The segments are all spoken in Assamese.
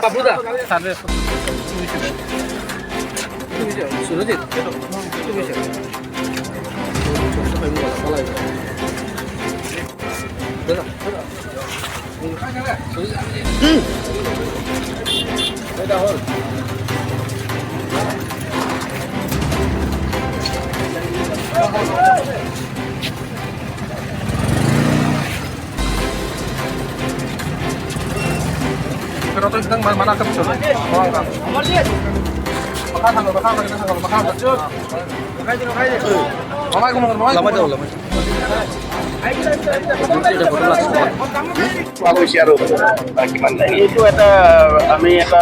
Papuda, sabes? Sulit. Pero ito isang manakap siya. এইটো এটা আমি এটা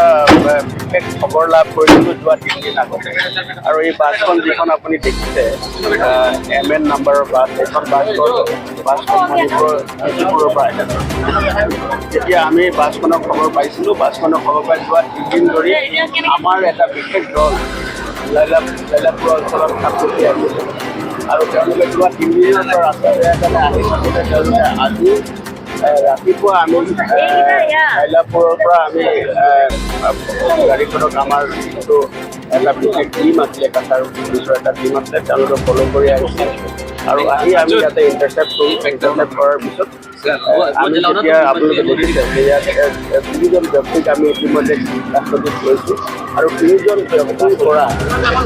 বিশেষ খবৰ লাভ কৰিছিলোঁ যোৱা 3 দিন আগতে আৰু এই বাছখন যিখন আপুনি দেখিছে MN নাম্বাৰৰ বাছ এইখন বাছখন মণিপুৰৰ পৰা যেতিয়া আমি বাছখনৰ খবৰ পাইছিলোঁ বাছখনৰ খবৰ পাই যোৱা 3 দিন ধৰি আমাৰ এটা বিশেষ দল লাইলাপুৰ অঞ্চলত থাকি আহিছে আৰু তেওঁলোকে যোৱা 3 দিনৰ পৰা ৰাস্তা বেয়া কাৰণে আহি থাকোঁতে তেওঁলোকে আজি ৰাতিপুৱা আমি লাইলাপুৰৰ পৰা আমি গাড়ীখনক আমাৰ যিটো এটা বিশেষ টিম আছিলে কাছাৰ পুলিচৰ এটা টিম আছিলে তেওঁলোকে ফ'ল' কৰি আহিছে আৰু আহি আমি ইয়াতে ইণ্টাৰচেপ্ট কৰাৰ পিছত আমি যেতিয়া আপোনালোকে দেখিছে যে ইয়াত 3জন ব্যক্তিক আমি ইতিমধ্যে কাষ্টডিত লৈছোঁ আৰু 3জন ব্যক্তিৰ পৰা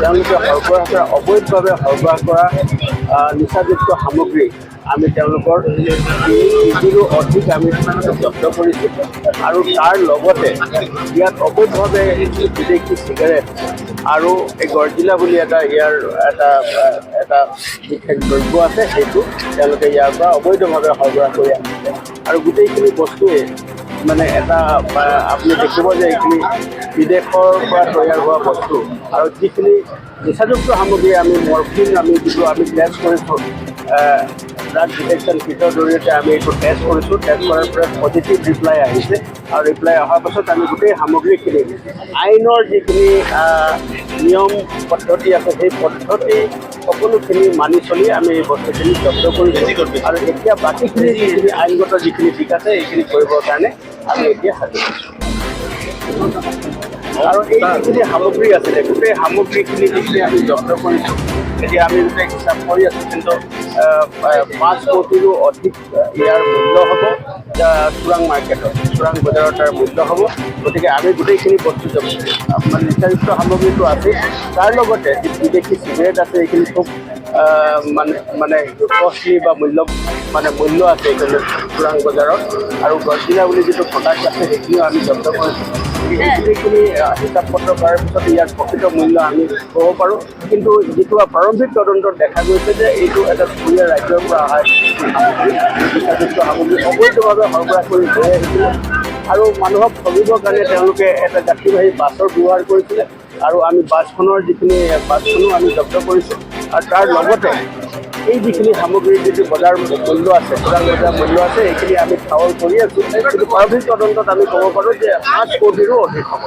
তেওঁলোকে সৰবৰাহ কৰা অবৈধভাৱে সৰবৰাহ কৰা নিচাযুক্ত সামগ্ৰী আমি তেওঁলোকৰ 3 কেজিৰো অধিক আমি জব্দ কৰিছোঁ আৰু তাৰ লগতে ইয়াত অবৈধভাৱে বিদেশী চিগাৰেট আৰু এই গৰ্জিলা বুলি এটা ইয়াৰ এটা বিশেষ দ্ৰব্য আছে সেইটো তেওঁলোকে ইয়াৰ পৰা অবৈধভাৱে সৰবৰাহ কৰি আহিছে আৰু গোটেইখিনি বস্তুৱে মানে এটা আপুনি দেখিব যে এইখিনি বিদেশৰ পৰা তৈয়াৰ হোৱা বস্তু আৰু যিখিনি নিচাযুক্ত সামগ্ৰী আমি মৰ্ফিন যিটো আমি টেষ্ট কৰিছোঁ ড্ৰাগ ডিটেকশ্যন কিটৰ জৰিয়তে আমি এইটো টেষ্ট কৰিছোঁ টেষ্ট কৰাৰ পৰা পজিটিভ ৰিপ্লাই আহিছে আৰু ৰিপ্লাই অহাৰ পাছত আমি গোটেই সামগ্ৰীখিনি আইনৰ যিখিনি নিয়ম পদ্ধতি আছে সেই পদ্ধতি সকলোখিনি মানি চলি আমি এই বস্তুখিনি জব্দ কৰিছোঁ আৰু এতিয়া বাকীখিনি যিখিনি আইনগত যিখিনি দিশ আছে এইখিনি কৰিবৰ কাৰণে আমি এতিয়া সাজু কৰিছোঁ আৰু এই যিখিনি সামগ্ৰী আছিলে গোটেই সামগ্ৰীখিনি যিখিনি আমি জব্দ কৰিছোঁ এতিয়া আমি গোটেই হিচাপ কৰি আছোঁ কিন্তু 5 কোটিৰো অধিক ইয়াৰ মূল্য হ'ব চোৰাং মাৰ্কেটত চোৰাং বজাৰত তাৰ মূল্য হ'ব গতিকে আমি গোটেইখিনি বস্তু মানে নিচাযুক্ত সামগ্ৰীটো আছে তাৰ লগতে যি বিদেশী চিগাৰেট আছে এইখিনি খুব মানে কষ্টলি বা মূল্য আছে এইখিনি চোৰাং বজাৰত আৰু গৰ্জিলা বুলি যিটো প্ৰডাক্ট আছে সেইখিনিও আমি জব্দ কৰিছোঁ গোটেইখিনি হিচাপ পত্ৰ কৰাৰ পিছত ইয়াৰ প্ৰকৃত মূল্য আমি ক'ব পাৰোঁ কিন্তু যিটো প্ৰাৰম্ভিক তদন্তত দেখা গৈছে যে এইটো এটা চুবুৰীয়া ৰাজ্যৰ পৰা অহা নিচাযুক্ত সামগ্ৰী অবৈধভাৱে সৰবৰাহ কৰি লৈ আহিছিলে আৰু মানুহক ঠগিবৰ কাৰণে তেওঁলোকে এটা যাত্ৰীবাহী বাছৰ ব্যৱহাৰ কৰিছিলে আৰু আমি বাছখনো আমি জব্দ কৰিছোঁ আৰু তাৰ লগতে এই যিখিনি সামগ্ৰীৰ যিটো বজাৰ মূল্য আছে চোৰাং বজাৰ মূল্য আছে এইখিনি আমি ঠাৱৰ কৰি আছোঁ কিন্তু প্ৰাৰম্ভিক তদন্তত আমি ক'ব পাৰোঁ যে 5 কোটিৰো অধিক হ'ব।